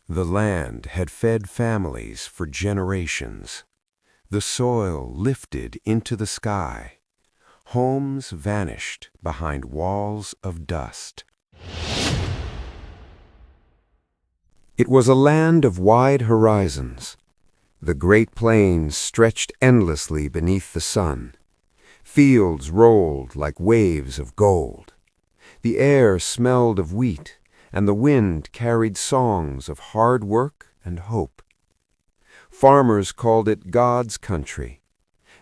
The land had fed families for generations. The soil lifted into the sky. Homes vanished behind walls of dust. It was a land of wide horizons. The Great Plains stretched endlessly beneath the sun. Fields rolled like waves of gold. The air smelled of wheat, and the wind carried songs of hard work and hope. Farmers called it God's country.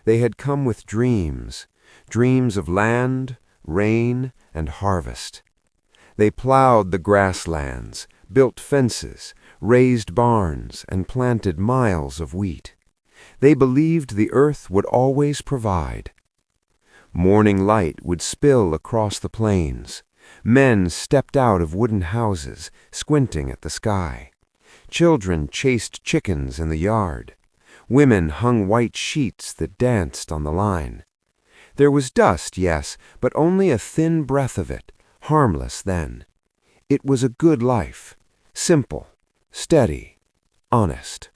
They had come with dreams, dreams of land, rain, and harvest. They plowed the grasslands, built fences, raised barns, and planted miles of wheat. They believed the earth would always provide. Morning light would spill across the plains. Men stepped out of wooden houses, squinting at the sky. Children chased chickens in the yard. Women hung white sheets that danced on the line. There was dust, yes, but only a thin breath of it, harmless then. It was a good life, simple, steady, honest.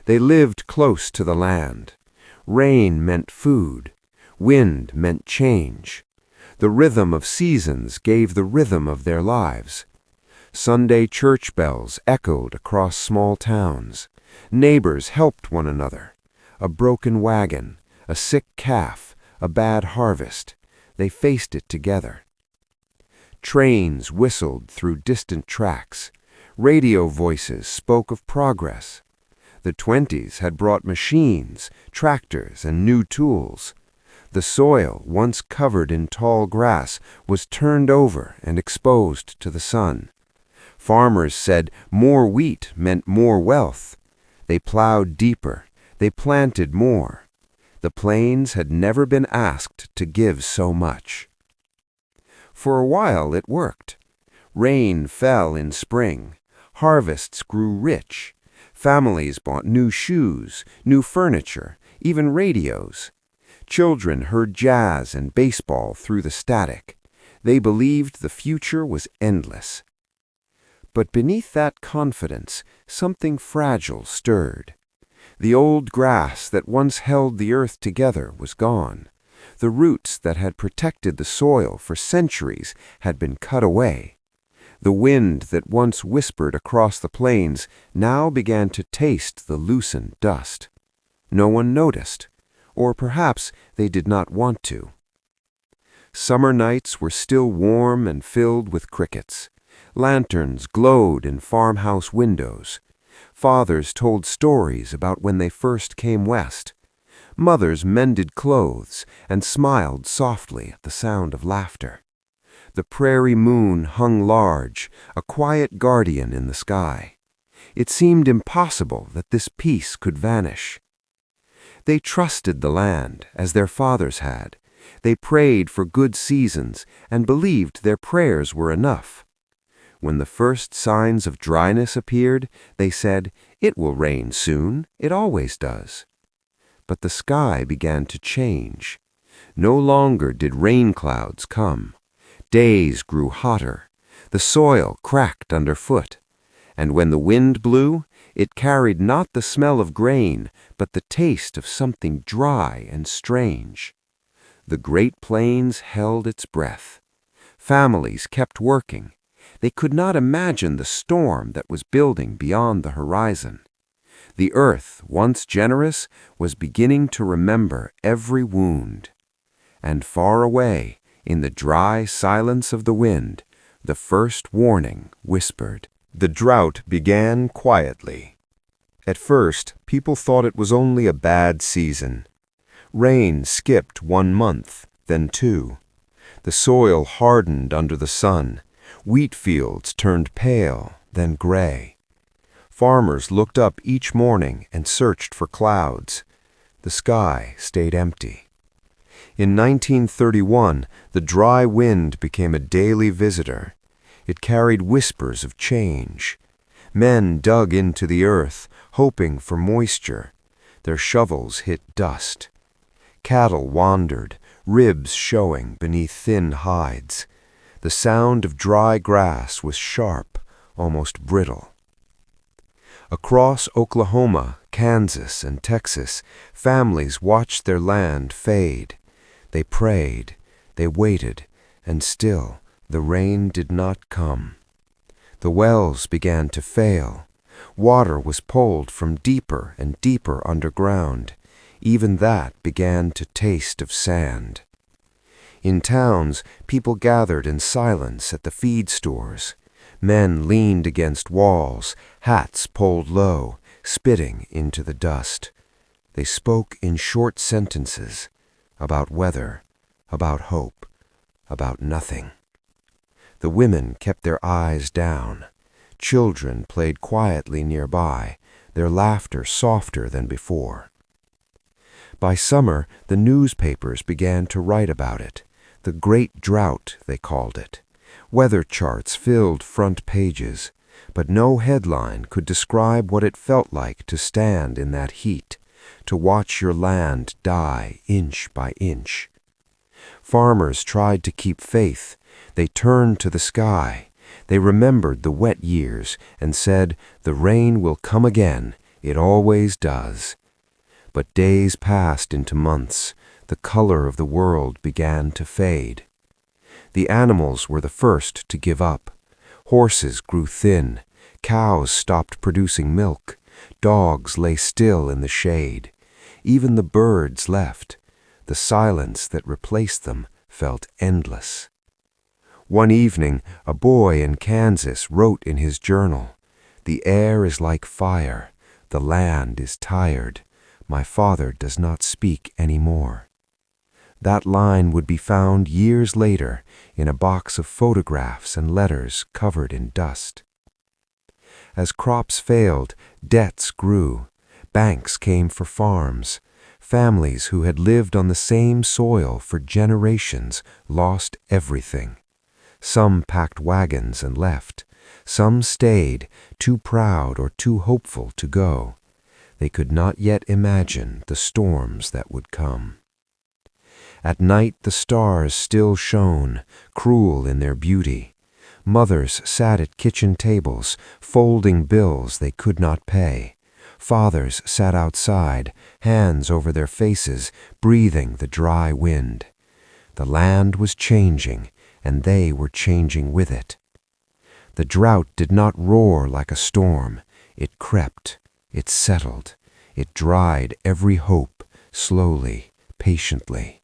They lived close to the land. Rain meant food. Wind meant change. The rhythm of seasons gave the rhythm of their lives. Sunday church bells echoed across small towns. Neighbors helped one another. A broken wagon, a sick calf, a bad harvest. They faced it together. Trains whistled through distant tracks. Radio voices spoke of progress. The 20s had brought machines, tractors, and new tools. The soil, once covered in tall grass, was turned over and exposed to the sun. Farmers said more wheat meant more wealth. They plowed deeper. They planted more. The plains had never been asked to give so much. For a while it worked. Rain fell in spring. Harvests grew rich. Families bought new shoes, new furniture, even radios. Children heard jazz and baseball through the static. They believed the future was endless. But beneath that confidence, something fragile stirred. The old grass that once held the earth together was gone. The roots that had protected the soil for centuries had been cut away. The wind that once whispered across the plains now began to taste the loosened dust. No one noticed, or perhaps they did not want to. Summer nights were still warm and filled with crickets. Lanterns glowed in farmhouse windows. Fathers told stories about when they first came west. Mothers mended clothes and smiled softly at the sound of laughter. The prairie moon hung large, a quiet guardian in the sky. It seemed impossible that this peace could vanish. They trusted the land, as their fathers had. They prayed for good seasons and believed their prayers were enough. When the first signs of dryness appeared, they said, "It will rain soon, it always does." But the sky began to change. No longer did rain clouds come. Days grew hotter. The soil cracked underfoot. And when the wind blew, it carried not the smell of grain, but the taste of something dry and strange. The Great Plains held its breath. Families kept working. They could not imagine the storm that was building beyond the horizon. The earth, once generous, was beginning to remember every wound. And far away, in the dry silence of the wind, the first warning whispered. The drought began quietly. At first, people thought it was only a bad season. Rain skipped 1 month, then 2. The soil hardened under the sun. Wheat fields turned pale, then gray. Farmers looked up each morning and searched for clouds. The sky stayed empty. In 1931, the dry wind became a daily visitor. It carried whispers of change. Men dug into the earth, hoping for moisture. Their shovels hit dust. Cattle wandered, ribs showing beneath thin hides. The sound of dry grass was sharp, almost brittle. Across Oklahoma, Kansas, and Texas, families watched their land fade. They prayed, they waited, and still the rain did not come. The wells began to fail. Water was pulled from deeper and deeper underground. Even that began to taste of sand. In towns, people gathered in silence at the feed stores. Men leaned against walls, hats pulled low, spitting into the dust. They spoke in short sentences about weather, about hope, about nothing. The women kept their eyes down. Children played quietly nearby, their laughter softer than before. By summer, the newspapers began to write about it. The Great Drought, they called it. Weather charts filled front pages, but no headline could describe what it felt like to stand in that heat, to watch your land die inch by inch. Farmers tried to keep faith. They turned to the sky. They remembered the wet years and said, "The rain will come again. It always does." But days passed into months. The color of the world began to fade. The animals were the first to give up. Horses grew thin. Cows stopped producing milk. Dogs lay still in the shade. Even the birds left. The silence that replaced them felt endless. One evening, a boy in Kansas wrote in his journal, "The air is like fire. The land is tired. My father does not speak anymore." That line would be found years later in a box of photographs and letters covered in dust. As crops failed, debts grew. Banks came for farms. Families who had lived on the same soil for generations lost everything. Some packed wagons and left. Some stayed, too proud or too hopeful to go. They could not yet imagine the storms that would come. At night the stars still shone, cruel in their beauty. Mothers sat at kitchen tables, folding bills they could not pay. Fathers sat outside, hands over their faces, breathing the dry wind. The land was changing, and they were changing with it. The drought did not roar like a storm. It crept, it settled, it dried every hope, slowly, patiently.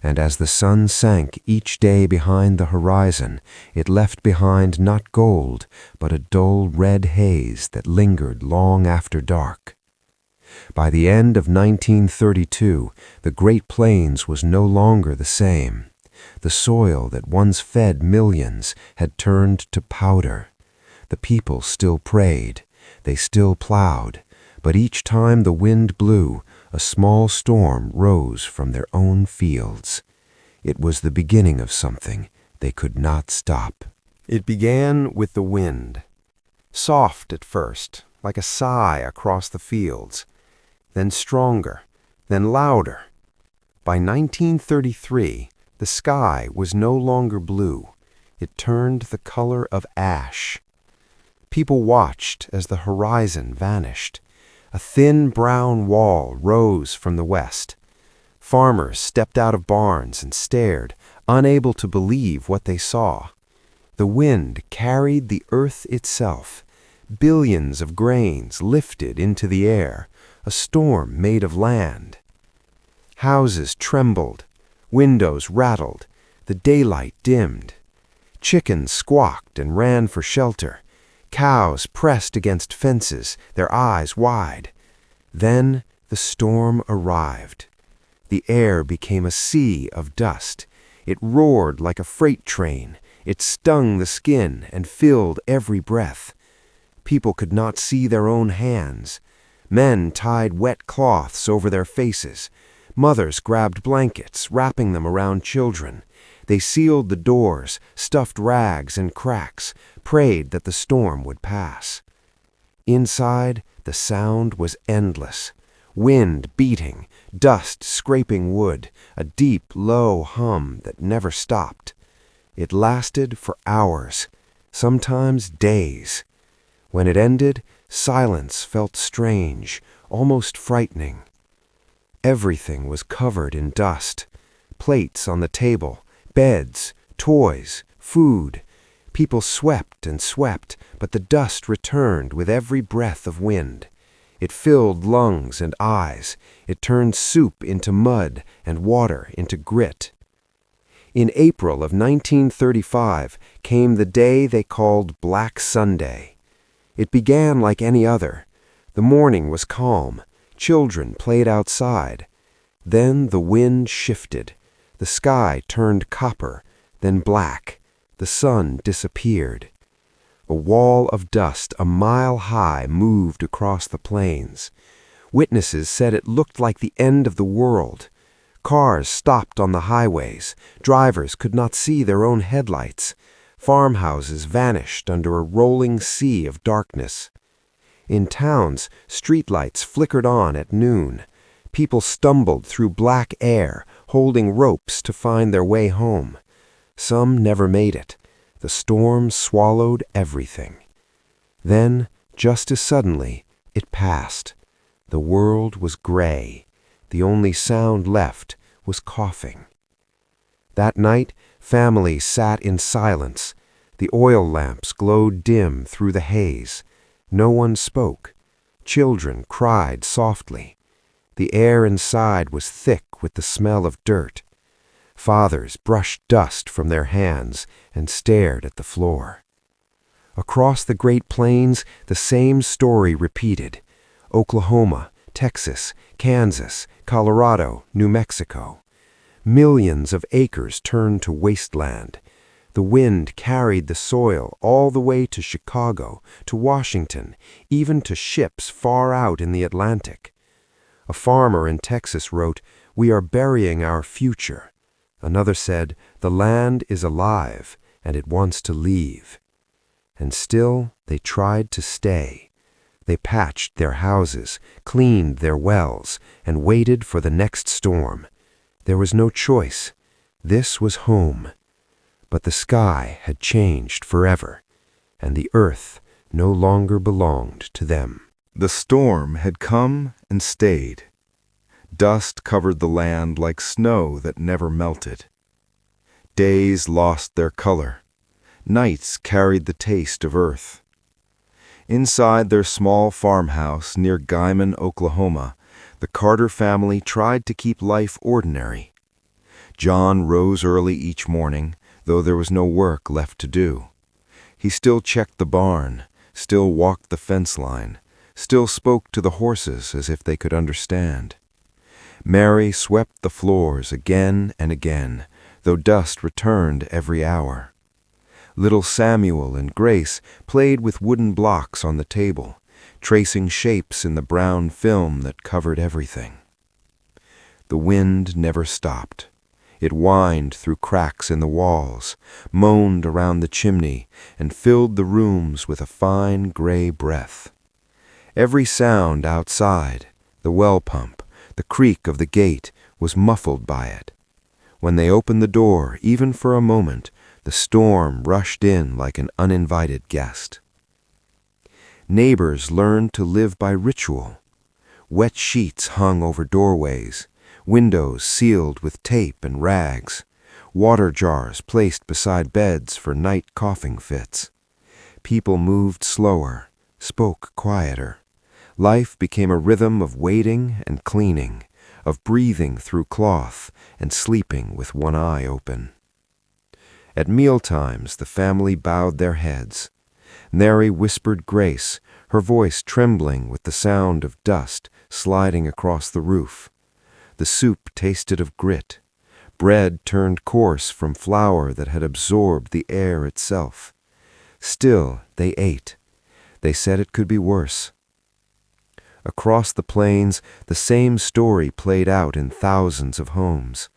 And as the sun sank each day behind the horizon, it left behind not gold, but a dull red haze that lingered long after dark. By the end of 1932, the Great Plains was no longer the same. The soil that once fed millions had turned to powder. The people still prayed, they still plowed, but each time the wind blew, a small storm rose from their own fields. It was the beginning of something they could not stop. It began with the wind. Soft at first, like a sigh across the fields. Then stronger, then louder. By 1933, the sky was no longer blue. It turned the color of ash. People watched as the horizon vanished. A thin brown wall rose from the west. Farmers stepped out of barns and stared, unable to believe what they saw. The wind carried the earth itself. Billions of grains lifted into the air, a storm made of land. Houses trembled, windows rattled, the daylight dimmed. Chickens squawked and ran for shelter. Cows pressed against fences, their eyes wide. Then the storm arrived. The air became a sea of dust. It roared like a freight train. It stung the skin and filled every breath. People could not see their own hands. Men tied wet cloths over their faces. Mothers grabbed blankets, wrapping them around children. They sealed the doors, stuffed rags in cracks, prayed that the storm would pass. Inside, the sound was endless. Wind beating, dust scraping wood, a deep, low hum that never stopped. It lasted for hours, sometimes days. When it ended, silence felt strange, almost frightening. Everything was covered in dust. Plates on the table, beds, toys, food. People swept and swept, but the dust returned with every breath of wind. It filled lungs and eyes. It turned soup into mud and water into grit. In April of 1935 came the day they called Black Sunday. It began like any other. The morning was calm. Children played outside. Then the wind shifted. The sky turned copper, then black. The sun disappeared. A wall of dust a mile high moved across the plains. Witnesses said it looked like the end of the world. Cars stopped on the highways. Drivers could not see their own headlights. Farmhouses vanished under a rolling sea of darkness. In towns, streetlights flickered on at noon. People stumbled through black air, holding ropes to find their way home. Some never made it. The storm swallowed everything. Then, just as suddenly, it passed. The world was gray. The only sound left was coughing. That night, families sat in silence. The oil lamps glowed dim through the haze. No one spoke. Children cried softly. The air inside was thick with the smell of dirt. Fathers brushed dust from their hands and stared at the floor. Across the Great Plains, the same story repeated. Oklahoma, Texas, Kansas, Colorado, New Mexico. Millions of acres turned to wasteland. The wind carried the soil all the way to Chicago, to Washington, even to ships far out in the Atlantic. A farmer in Texas wrote, "We are burying our future." Another said, "The land is alive, and it wants to leave." And still they tried to stay. They patched their houses, cleaned their wells, and waited for the next storm. There was no choice. This was home. But the sky had changed forever, and the earth no longer belonged to them. The storm had come and stayed. Dust covered the land like snow that never melted. Days lost their color. Nights carried the taste of earth. Inside their small farmhouse near Guymon, Oklahoma, the Carter family tried to keep life ordinary. John rose early each morning, though there was no work left to do. He still checked the barn, still walked the fence line, still spoke to the horses as if they could understand. Mary swept the floors again and again, though dust returned every hour. Little Samuel and Grace played with wooden blocks on the table, tracing shapes in the brown film that covered everything. The wind never stopped. It whined through cracks in the walls, moaned around the chimney, and filled the rooms with a fine gray breath. Every sound outside, the well pump, the creak of the gate, was muffled by it. When they opened the door, even for a moment, the storm rushed in like an uninvited guest. Neighbors learned to live by ritual. Wet sheets hung over doorways, windows sealed with tape and rags, water jars placed beside beds for night coughing fits. People moved slower, spoke quieter. Life became a rhythm of waiting and cleaning, of breathing through cloth and sleeping with one eye open. At mealtimes, the family bowed their heads. Mary whispered grace, her voice trembling with the sound of dust sliding across the roof. The soup tasted of grit. Bread turned coarse from flour that had absorbed the air itself. Still, they ate. They said it could be worse. Across the plains, the same story played out in thousands of homes.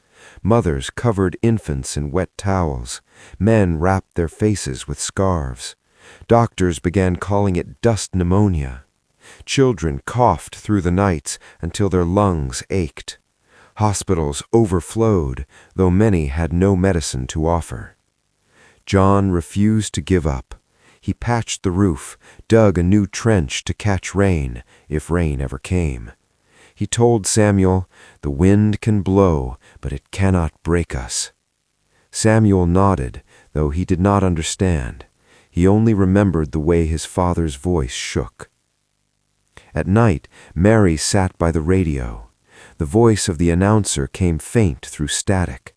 Mothers covered infants in wet towels. Men wrapped their faces with scarves. Doctors began calling it dust pneumonia. Children coughed through the nights until their lungs ached. Hospitals overflowed, though many had no medicine to offer. John refused to give up. He patched the roof, dug a new trench to catch rain, if rain ever came. He told Samuel, "The wind can blow, but it cannot break us." Samuel nodded, though he did not understand. He only remembered the way his father's voice shook. At night, Mary sat by the radio. The voice of the announcer came faint through static.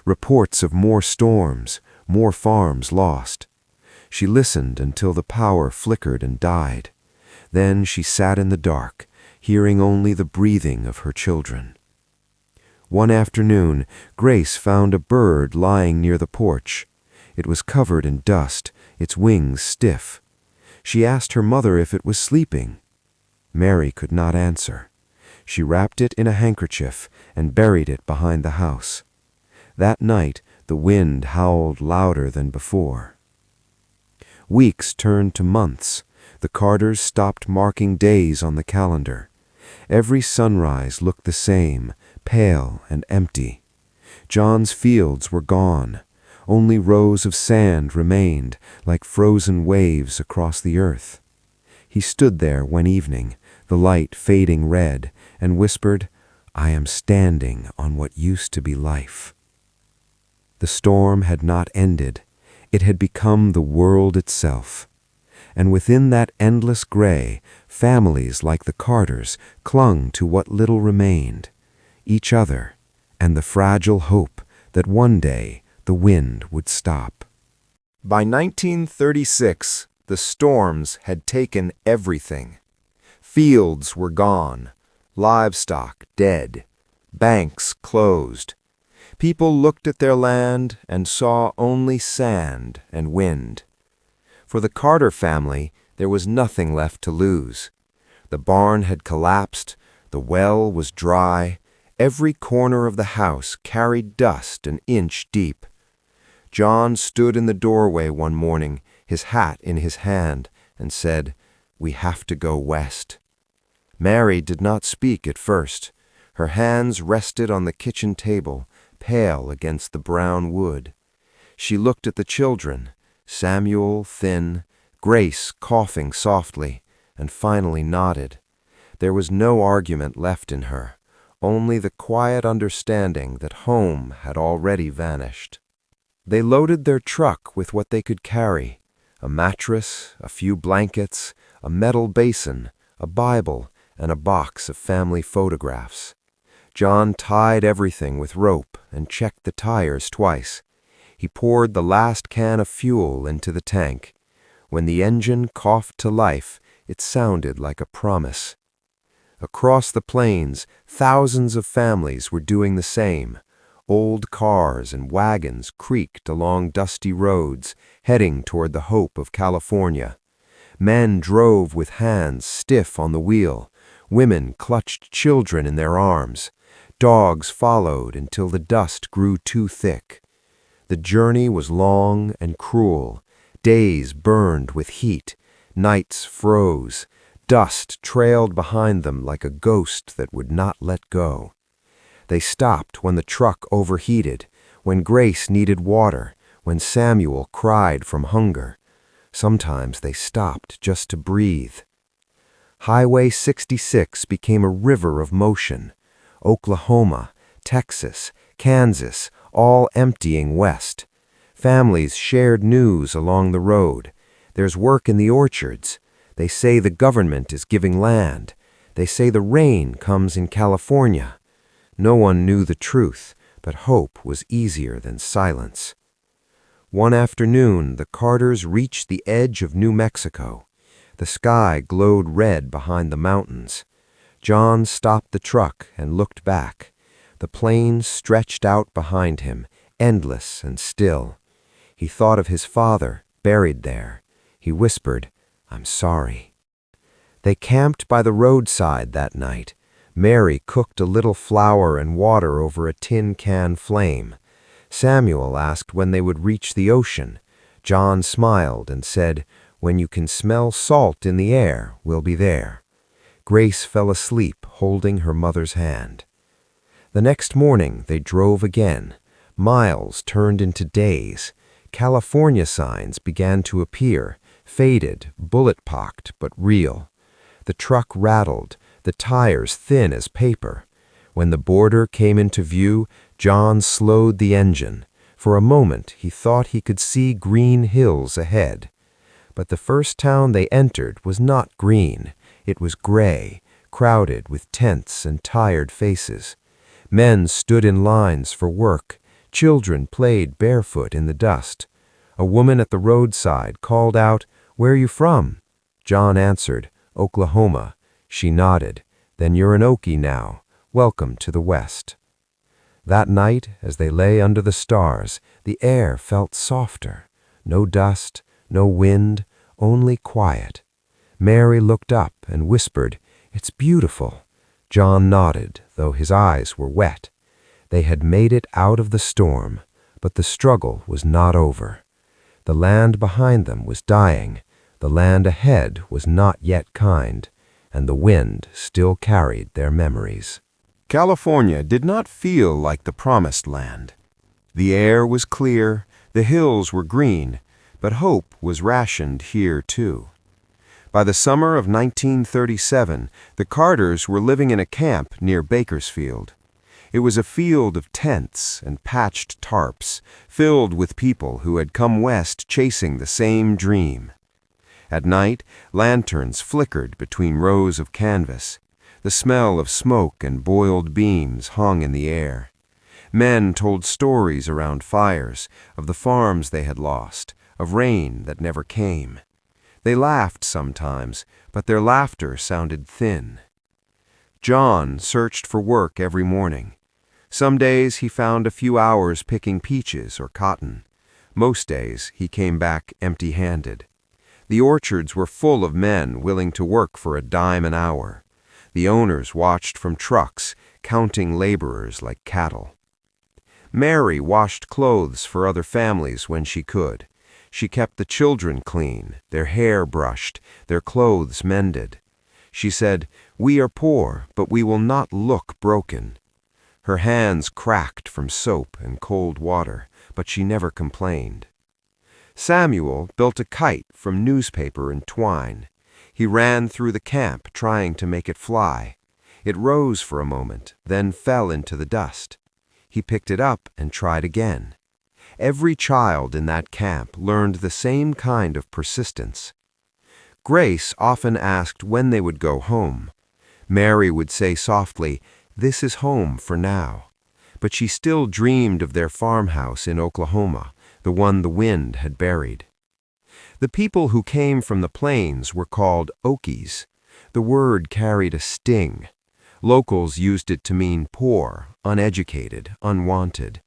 Reports of more storms, more farms lost. She listened until the power flickered and died. Then she sat in the dark, hearing only the breathing of her children. One afternoon, Grace found a bird lying near the porch. It was covered in dust, its wings stiff. She asked her mother if it was sleeping. Mary could not answer. She wrapped it in a handkerchief and buried it behind the house. That night, the wind howled louder than before. Weeks turned to months. The Carters stopped marking days on the calendar. Every sunrise looked the same, pale and empty. John's fields were gone. Only rows of sand remained, like frozen waves across the earth. He stood there one evening, the light fading red, and whispered, "I am standing on what used to be life." The storm had not ended. It had become the world itself. And within that endless gray, families like the Carters clung to what little remained, each other, and the fragile hope that one day the wind would stop. By 1936, the storms had taken everything. Fields were gone, livestock dead, banks closed. People looked at their land and saw only sand and wind. For the Carter family, there was nothing left to lose. The barn had collapsed, the well was dry, every corner of the house carried dust an inch deep. John stood in the doorway one morning, his hat in his hand, and said, "We have to go west." Mary did not speak at first. Her hands rested on the kitchen table, pale against the brown wood. She looked at the children, Samuel thin, Grace coughing softly, and finally nodded. There was no argument left in her, only the quiet understanding that home had already vanished. They loaded their truck with what they could carry: a mattress, a few blankets, a metal basin, a Bible, and a box of family photographs. John tied everything with rope and checked the tires twice. He poured the last can of fuel into the tank. When the engine coughed to life, it sounded like a promise. Across the plains, thousands of families were doing the same. Old cars and wagons creaked along dusty roads, heading toward the hope of California. Men drove with hands stiff on the wheel. Women clutched children in their arms. Dogs followed until the dust grew too thick. The journey was long and cruel. Days burned with heat. Nights froze. Dust trailed behind them like a ghost that would not let go. They stopped when the truck overheated, when Grace needed water, when Samuel cried from hunger. Sometimes they stopped just to breathe. Highway 66 became a river of motion. Oklahoma, Texas, Kansas, all emptying west. Families shared news along the road. There's work in the orchards. They say the government is giving land. They say the rain comes in California. No one knew the truth, but hope was easier than silence. One afternoon, the Carters reached the edge of New Mexico. The sky glowed red behind the mountains. John stopped the truck and looked back. The plains stretched out behind him, endless and still. He thought of his father, buried there. He whispered, "I'm sorry." They camped by the roadside that night. Mary cooked a little flour and water over a tin can flame. Samuel asked when they would reach the ocean. John smiled and said, "When you can smell salt in the air, we'll be there." Grace fell asleep, holding her mother's hand. The next morning, they drove again. Miles turned into days. California signs began to appear, faded, bullet-pocked, but real. The truck rattled, the tires thin as paper. When the border came into view, John slowed the engine. For a moment, he thought he could see green hills ahead. But the first town they entered was not green. It was gray, crowded with tents and tired faces. Men stood in lines for work. Children played barefoot in the dust. A woman at the roadside called out, "Where are you from?" John answered, "Oklahoma." She nodded. "Then you're an Okie now. Welcome to the West." That night, as they lay under the stars, the air felt softer. No dust, no wind, only quiet. Mary looked up and whispered, "It's beautiful." John nodded, though his eyes were wet. They had made it out of the storm, but the struggle was not over. The land behind them was dying, the land ahead was not yet kind, and the wind still carried their memories. California did not feel like the promised land. The air was clear, the hills were green, but hope was rationed here too. By the summer of 1937, the Carters were living in a camp near Bakersfield. It was a field of tents and patched tarps, filled with people who had come west chasing the same dream. At night, lanterns flickered between rows of canvas. The smell of smoke and boiled beans hung in the air. Men told stories around fires, of the farms they had lost, of rain that never came. They laughed sometimes, but their laughter sounded thin. John searched for work every morning. Some days he found a few hours picking peaches or cotton. Most days he came back empty-handed. The orchards were full of men willing to work for a dime an hour. The owners watched from trucks, counting laborers like cattle. Mary washed clothes for other families when she could. She kept the children clean, their hair brushed, their clothes mended. She said, "We are poor, but we will not look broken." Her hands cracked from soap and cold water, but she never complained. Samuel built a kite from newspaper and twine. He ran through the camp trying to make it fly. It rose for a moment, then fell into the dust. He picked it up and tried again. Every child in that camp learned the same kind of persistence. Grace often asked when they would go home. Mary would say softly, "This is home for now." But she still dreamed of their farmhouse in Oklahoma, the one the wind had buried. The people who came from the plains were called Okies. The word carried a sting. Locals used it to mean poor, uneducated, unwanted.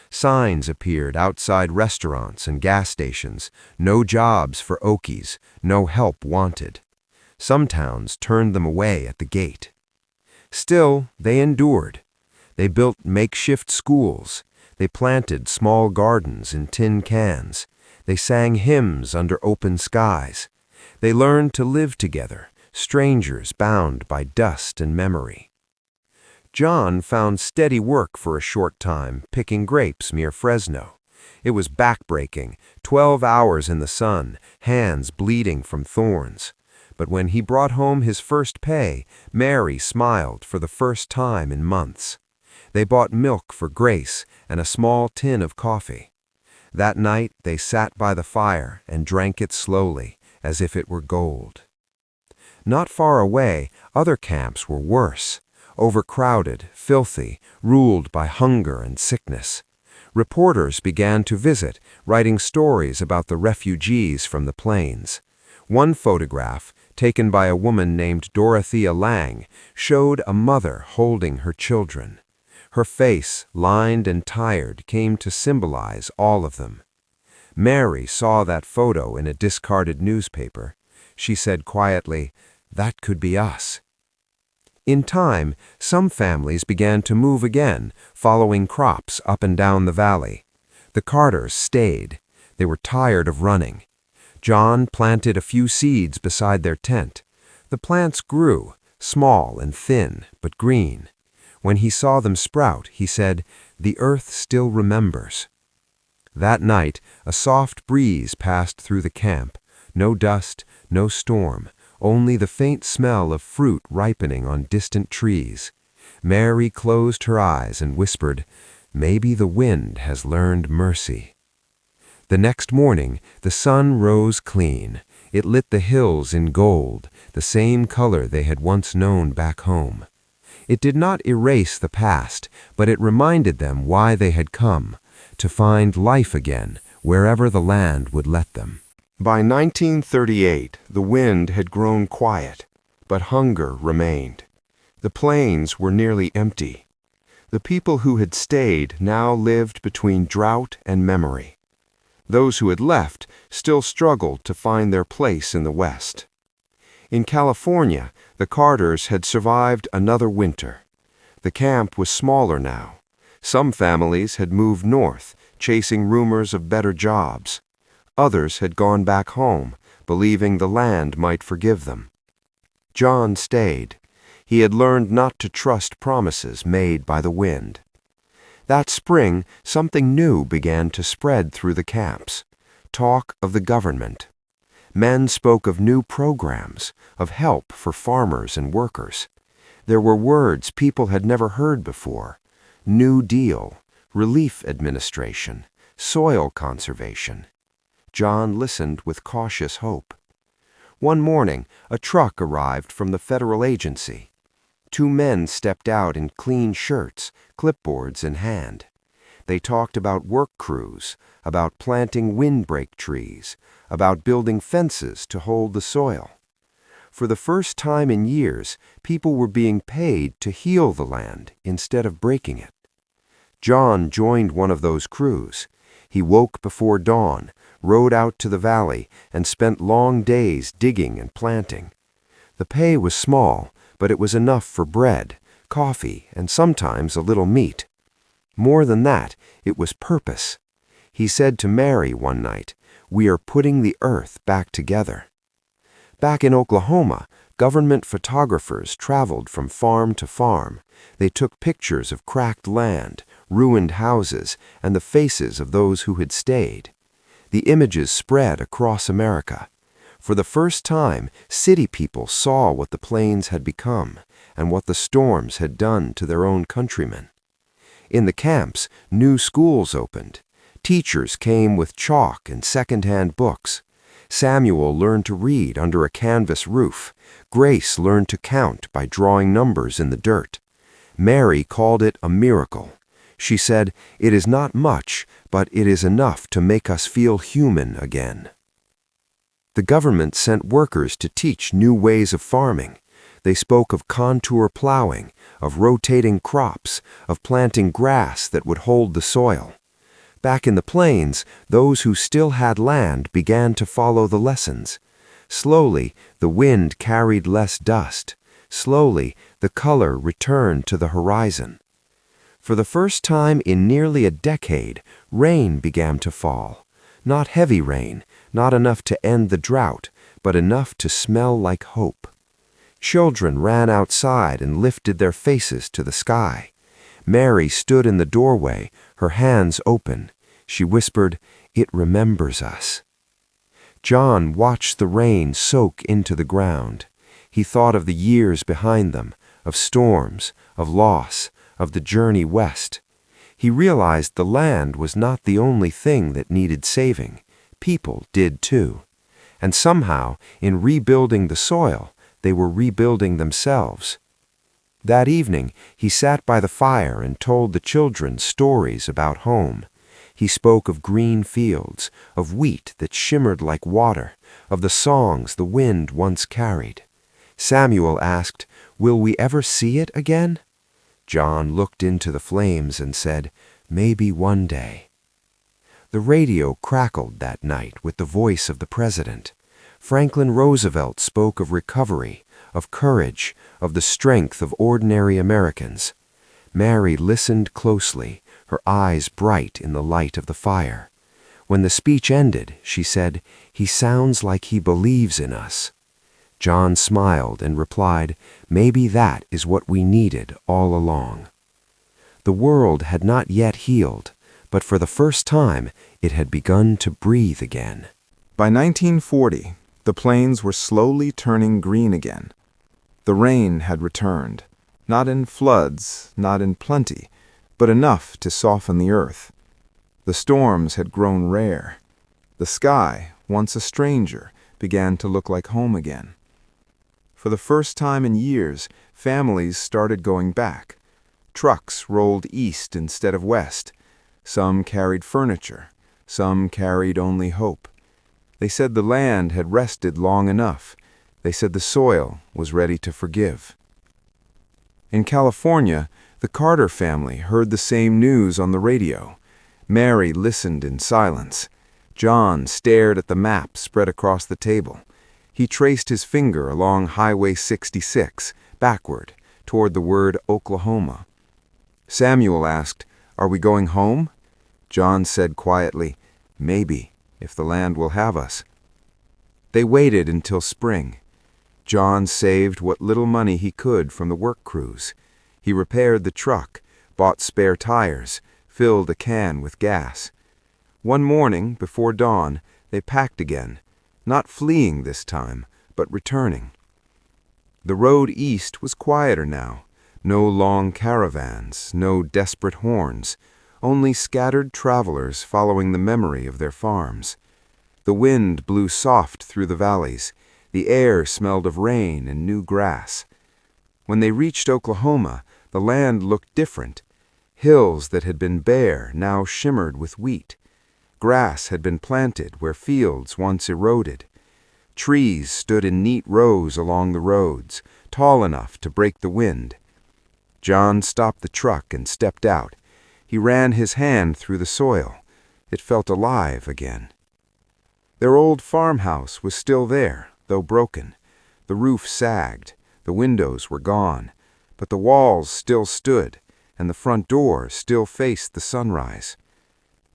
Signs appeared outside restaurants and gas stations, "No jobs for Okies, no help wanted." Some towns turned them away at the gate. Still, they endured. They built makeshift schools. They planted small gardens in tin cans. They sang hymns under open skies. They learned to live together, strangers bound by dust and memory. John found steady work for a short time, picking grapes near Fresno. It was backbreaking, 12 hours in the sun, hands bleeding from thorns. But when he brought home his first pay, Mary smiled for the first time in months. They bought milk for Grace and a small tin of coffee. That night they sat by the fire and drank it slowly, as if it were gold. Not far away, other camps were worse. Overcrowded, filthy, ruled by hunger and sickness. Reporters began to visit, writing stories about the refugees from the plains. One photograph, taken by a woman named Dorothea Lang, showed a mother holding her children. Her face, lined and tired, came to symbolize all of them. Mary saw that photo in a discarded newspaper. She said quietly, "That could be us." In time, some families began to move again, following crops up and down the valley. The Carters stayed. They were tired of running. John planted a few seeds beside their tent. The plants grew, small and thin, but green. When he saw them sprout, he said, "The earth still remembers." That night, a soft breeze passed through the camp. No dust, no storm, only the faint smell of fruit ripening on distant trees. Mary closed her eyes and whispered, "Maybe the wind has learned mercy." The next morning, the sun rose clean. It lit the hills in gold, the same color they had once known back home. It did not erase the past, but it reminded them why they had come, to find life again wherever the land would let them. By 1938, the wind had grown quiet, but hunger remained. The plains were nearly empty. The people who had stayed now lived between drought and memory. Those who had left still struggled to find their place in the West. In California, the Carters had survived another winter. The camp was smaller now. Some families had moved north, chasing rumors of better jobs. Others had gone back home, believing the land might forgive them. John stayed. He had learned not to trust promises made by the wind. That spring, something new began to spread through the camps. Talk of the government. Men spoke of new programs, of help for farmers and workers. There were words people had never heard before: New Deal, Relief Administration, Soil Conservation. John listened with cautious hope. One morning, a truck arrived from the federal agency. Two men stepped out in clean shirts, clipboards in hand. They talked about work crews, about planting windbreak trees, about building fences to hold the soil. For the first time in years, people were being paid to heal the land instead of breaking it. John joined one of those crews. He woke before dawn, rode out to the valley, and spent long days digging and planting. The pay was small, but it was enough for bread, coffee, and sometimes a little meat. More than that, it was purpose. He said to Mary one night, "We are putting the earth back together." Back in Oklahoma, government photographers traveled from farm to farm. They took pictures of cracked land, ruined houses, and the faces of those who had stayed. The images spread across America. For the first time, city people saw what the plains had become and what the storms had done to their own countrymen. In the camps, new schools opened. Teachers came with chalk and second-hand books. Samuel learned to read under a canvas roof. Grace learned to count by drawing numbers in the dirt. Mary called it a miracle. She said, "It is not much, but it is enough to make us feel human again." The government sent workers to teach new ways of farming. They spoke of contour plowing, of rotating crops, of planting grass that would hold the soil. Back in the plains, those who still had land began to follow the lessons. Slowly, the wind carried less dust. Slowly, the color returned to the horizon. For the first time in nearly a decade, rain began to fall. Not heavy rain, not enough to end the drought, but enough to smell like hope. Children ran outside and lifted their faces to the sky. Mary stood in the doorway, her hands open. She whispered, "It remembers us." John watched the rain soak into the ground. He thought of the years behind them, of storms, of loss, of the journey west. He realized the land was not the only thing that needed saving. People did too. And somehow, in rebuilding the soil, they were rebuilding themselves. That evening, he sat by the fire and told the children stories about home. He spoke of green fields, of wheat that shimmered like water, of the songs the wind once carried. Samuel asked, "Will we ever see it again?" John looked into the flames and said, "Maybe one day." The radio crackled that night with the voice of the president. Franklin Roosevelt spoke of recovery, of courage, of the strength of ordinary Americans. Mary listened closely, her eyes bright in the light of the fire. When the speech ended, she said, "He sounds like he believes in us." John smiled and replied, "Maybe that is what we needed all along." The world had not yet healed, but for the first time it had begun to breathe again. By 1940, The plains were slowly turning green again. The rain had returned, not in floods, not in plenty, but enough to soften the earth. The storms had grown rare. The sky, once a stranger, began to look like home again. For the first time in years, families started going back. Trucks rolled east instead of west. Some carried furniture. Some carried only hope. They said the land had rested long enough. They said the soil was ready to forgive. In California, the Carter family heard the same news on the radio. Mary listened in silence. John stared at the map spread across the table. He traced his finger along Highway 66, backward, toward the word Oklahoma. Samuel asked, "Are we going home?" John said quietly, "Maybe, if the land will have us." They waited until spring. John saved what little money he could from the work crews. He repaired the truck, bought spare tires, filled a can with gas. One morning, before dawn, they packed again, not fleeing this time, but returning. The road east was quieter now. No long caravans, no desperate horns, only scattered travelers following the memory of their farms. The wind blew soft through the valleys. The air smelled of rain and new grass. When they reached Oklahoma, the land looked different. Hills that had been bare now shimmered with wheat. Grass had been planted where fields once eroded. Trees stood in neat rows along the roads, tall enough to break the wind. John stopped the truck and stepped out. He ran his hand through the soil. It felt alive again. Their old farmhouse was still there, though broken. The roof sagged, the windows were gone, but the walls still stood, and the front door still faced the sunrise.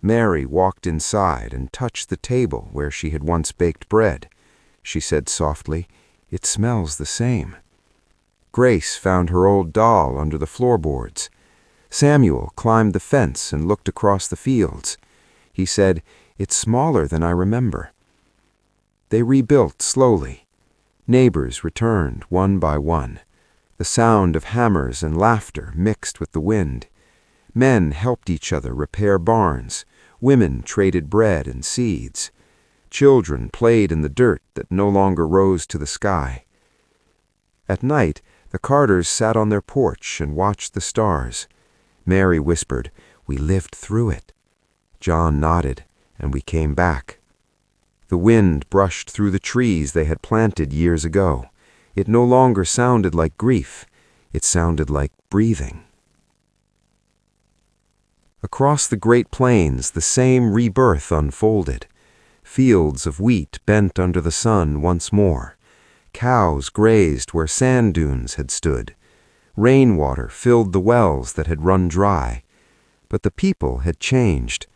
Mary walked inside and touched the table where she had once baked bread. She said softly, "It smells the same." Grace found her old doll under the floorboards. Samuel climbed the fence and looked across the fields. He said, "It's smaller than I remember." They rebuilt slowly. Neighbors returned one by one. The sound of hammers and laughter mixed with the wind. Men helped each other repair barns. Women traded bread and seeds. Children played in the dirt that no longer rose to the sky. At night, the Carters sat on their porch and watched the stars. Mary whispered, "We lived through it." John nodded, and we came back. The wind brushed through the trees they had planted years ago. It no longer sounded like grief. It sounded like breathing. Across the Great Plains, the same rebirth unfolded. Fields of wheat bent under the sun once more. Cows grazed where sand dunes had stood. Rainwater filled the wells that had run dry. But the people had changed.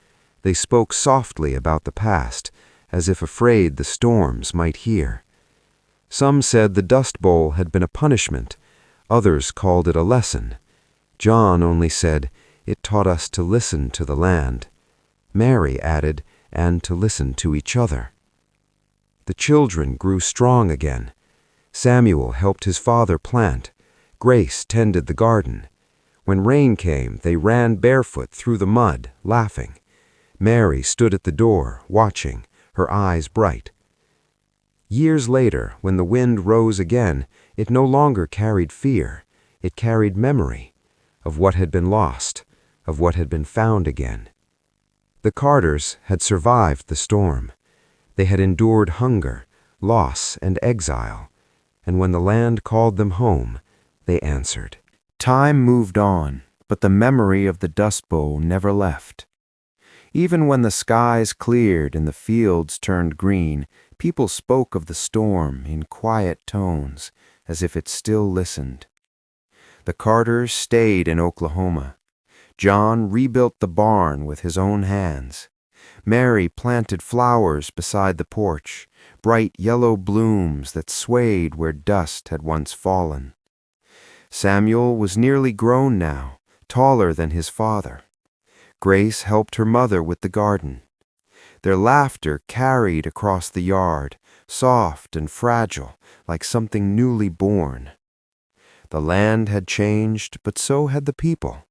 They spoke softly about the past, as if afraid the storms might hear. Some said the Dust Bowl had been a punishment. Others called it a lesson. John only said, "It taught us to listen to the land." Mary added, "and to listen to each other." The children grew strong again. Samuel helped his father plant. Grace tended the garden. When rain came, they ran barefoot through the mud, laughing. Mary stood at the door, watching, her eyes bright. Years later, when the wind rose again, it no longer carried fear. It carried memory of what had been lost, of what had been found again. The Carters had survived the storm. They had endured hunger, loss, and exile, and when the land called them home, they answered. Time moved on, but the memory of the Dust Bowl never left. Even when the skies cleared and the fields turned green, people spoke of the storm in quiet tones, as if it still listened. The Carters stayed in Oklahoma. John rebuilt the barn with his own hands. Mary planted flowers beside the porch, bright yellow blooms that swayed where dust had once fallen. Samuel was nearly grown now, taller than his father. Grace helped her mother with the garden. Their laughter carried across the yard, soft and fragile, like something newly born. The land had changed, but so had the people.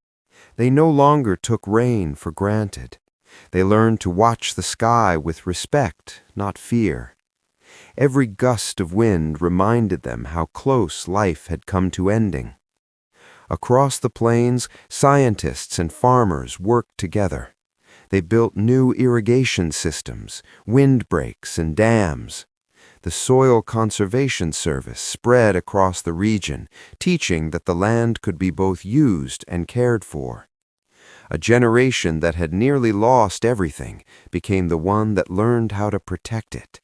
They no longer took rain for granted. They learned to watch the sky with respect, not fear. Every gust of wind reminded them how close life had come to ending. Across the plains, scientists and farmers worked together. They built new irrigation systems, windbreaks, and dams. The Soil Conservation Service spread across the region, teaching that the land could be both used and cared for. A generation that had nearly lost everything became the one that learned how to protect it.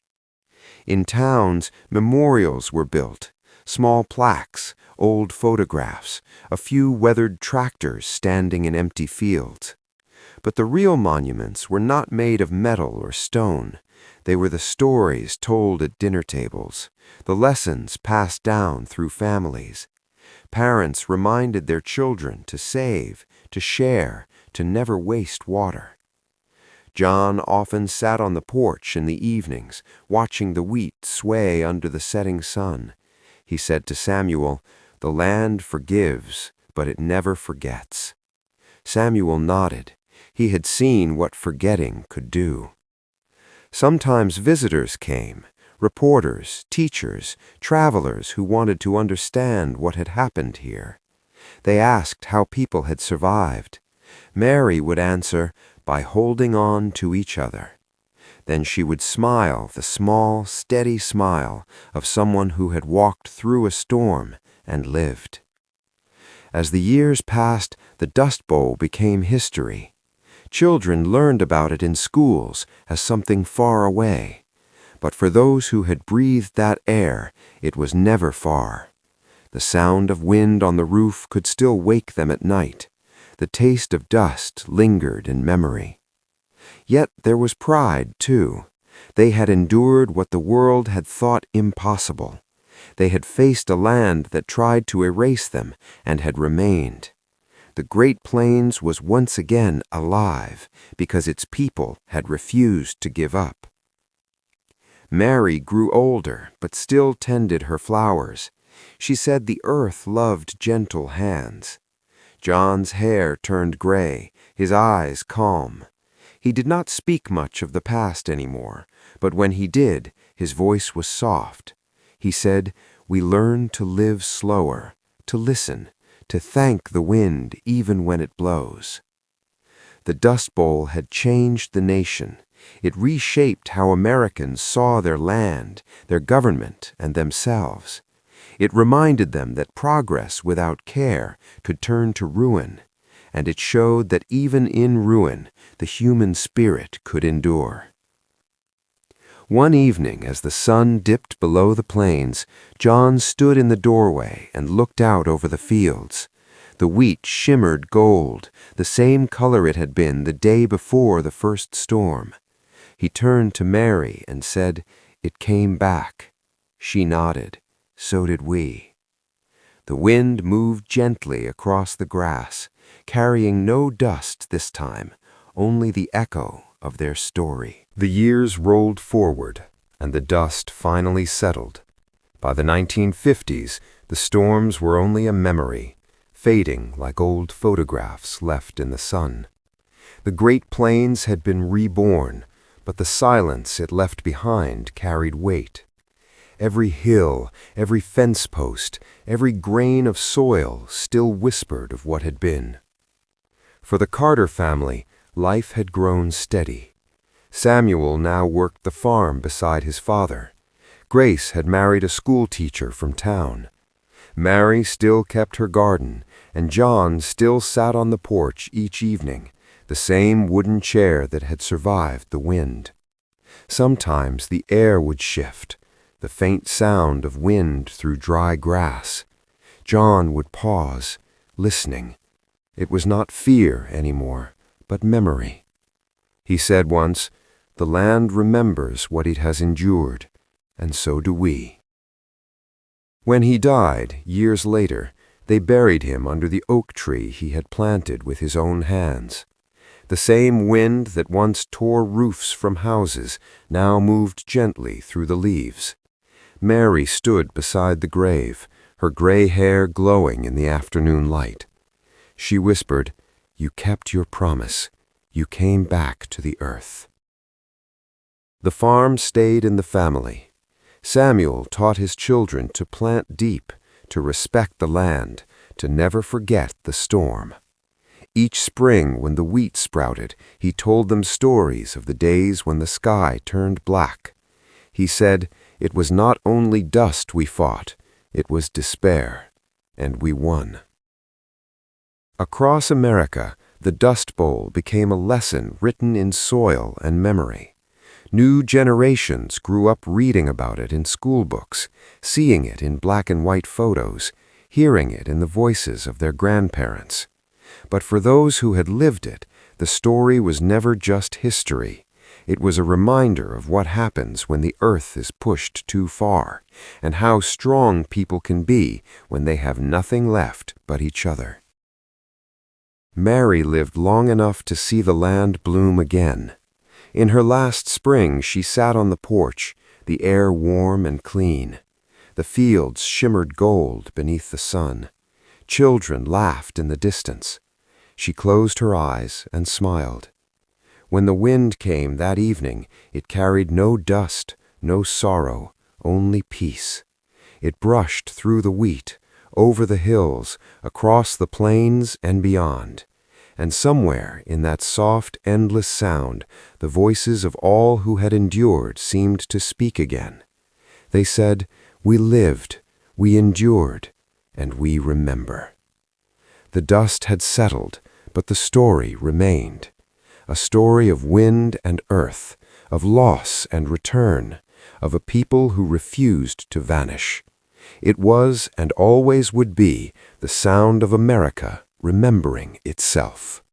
In towns, memorials were built, small plaques, old photographs, a few weathered tractors standing in empty fields. But the real monuments were not made of metal or stone. They were the stories told at dinner tables, the lessons passed down through families. Parents reminded their children to save, to share, to never waste water. John often sat on the porch in the evenings, watching the wheat sway under the setting sun. He said to Samuel, "The land forgives, but it never forgets." Samuel nodded. He had seen what forgetting could do. Sometimes visitors came, reporters, teachers, travelers who wanted to understand what had happened here. They asked how people had survived. Mary would answer, by holding on to each other. Then she would smile, the small, steady smile of someone who had walked through a storm and lived. As the years passed, the Dust Bowl became history. Children learned about it in schools as something far away. But for those who had breathed that air, it was never far. The sound of wind on the roof could still wake them at night. The taste of dust lingered in memory. Yet there was pride, too. They had endured what the world had thought impossible. They had faced a land that tried to erase them and had remained. The Great Plains was once again alive because its people had refused to give up. Mary grew older, but still tended her flowers. She said the earth loved gentle hands. John's hair turned gray, his eyes calm. He did not speak much of the past anymore, but when he did, his voice was soft. He said, "We learn to live slower, to listen, to thank the wind even when it blows." The Dust Bowl had changed the nation. It reshaped how Americans saw their land, their government, and themselves. It reminded them that progress without care could turn to ruin, and it showed that even in ruin, the human spirit could endure. One evening, as the sun dipped below the plains, John stood in the doorway and looked out over the fields. The wheat shimmered gold, the same color it had been the day before the first storm. He turned to Mary and said, "It came back." She nodded. So did we. The wind moved gently across the grass, carrying no dust this time, only the echo of their story. The years rolled forward, and the dust finally settled. By the 1950s, the storms were only a memory, fading like old photographs left in the sun. The Great Plains had been reborn, but the silence it left behind carried weight. Every hill, every fence post, every grain of soil still whispered of what had been. For the Carter family, life had grown steady. Samuel now worked the farm beside his father. Grace had married a school teacher from town. Mary still kept her garden, and John still sat on the porch each evening, the same wooden chair that had survived the wind. Sometimes the air would shift, the faint sound of wind through dry grass. John would pause, listening. It was not fear anymore, but memory. He said once, "The land remembers what it has endured, and so do we." When he died, years later, they buried him under the oak tree he had planted with his own hands. The same wind that once tore roofs from houses now moved gently through the leaves. Mary stood beside the grave, her gray hair glowing in the afternoon light. She whispered, "You kept your promise. You came back to the earth." The farm stayed in the family. Samuel taught his children to plant deep, to respect the land, to never forget the storm. Each spring when the wheat sprouted, he told them stories of the days when the sky turned black. He said, "It was not only dust we fought, it was despair, and we won." Across America, the Dust Bowl became a lesson written in soil and memory. New generations grew up reading about it in school books, seeing it in black and white photos, hearing it in the voices of their grandparents. But for those who had lived it, the story was never just history. It was a reminder of what happens when the earth is pushed too far, and how strong people can be when they have nothing left but each other. Mary lived long enough to see the land bloom again. In her last spring, she sat on the porch, the air warm and clean. The fields shimmered gold beneath the sun. Children laughed in the distance. She closed her eyes and smiled. When the wind came that evening, it carried no dust, no sorrow, only peace. It brushed through the wheat, over the hills, across the plains and beyond. And somewhere in that soft, endless sound, the voices of all who had endured seemed to speak again. They said, "We lived, we endured, and we remember." The dust had settled, but the story remained. A story of wind and earth, of loss and return, of a people who refused to vanish. It was and always would be the sound of America remembering itself.